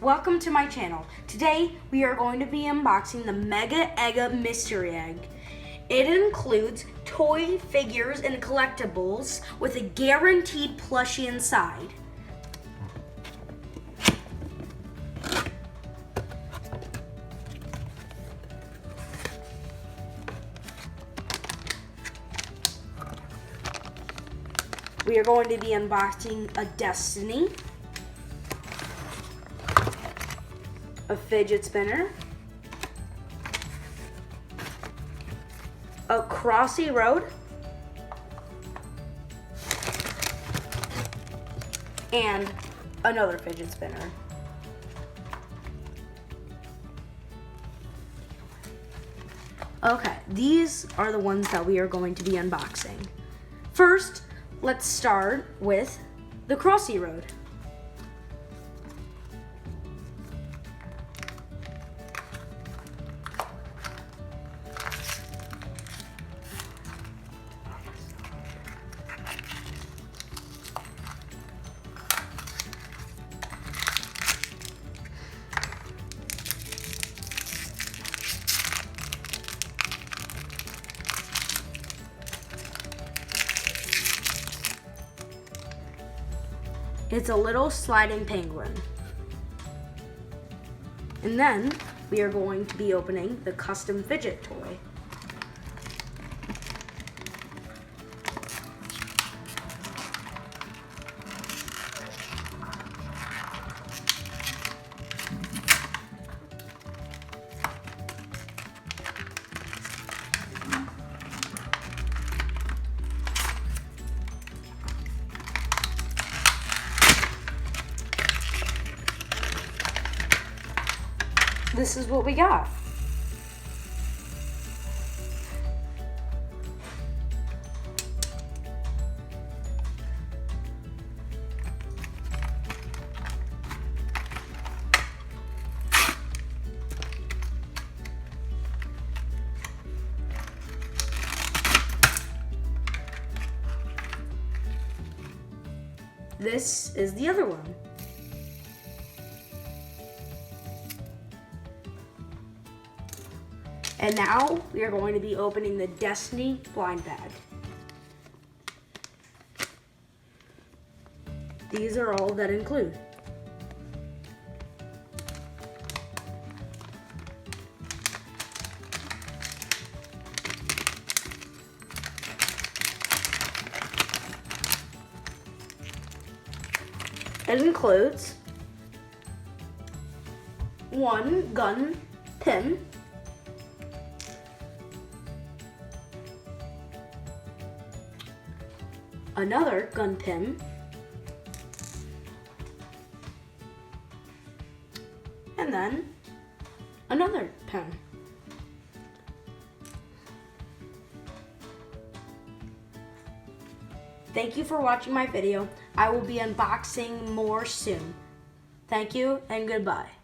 welcome to my channel. Today we are going to be unboxing the Mega Egga Mystery Egg. It includes toy figures and collectibles with a guaranteed plushie inside. We are going to be unboxing a Destiny, a fidget spinner, a Crossy Road, and another fidget spinner. Okay, these are the ones that we are going to be unboxing. First, let's start with the Crossy Road. It's a little sliding penguin. And then we are going to be opening the custom fidget toy. This is what we got. This is the other one. And now we are going to be opening the Destiny blind bag. These are all that include. It includes one gun pin, another gun pin, and then another pin. Thank you for watching my video. I will be unboxing more soon. Thank you and goodbye.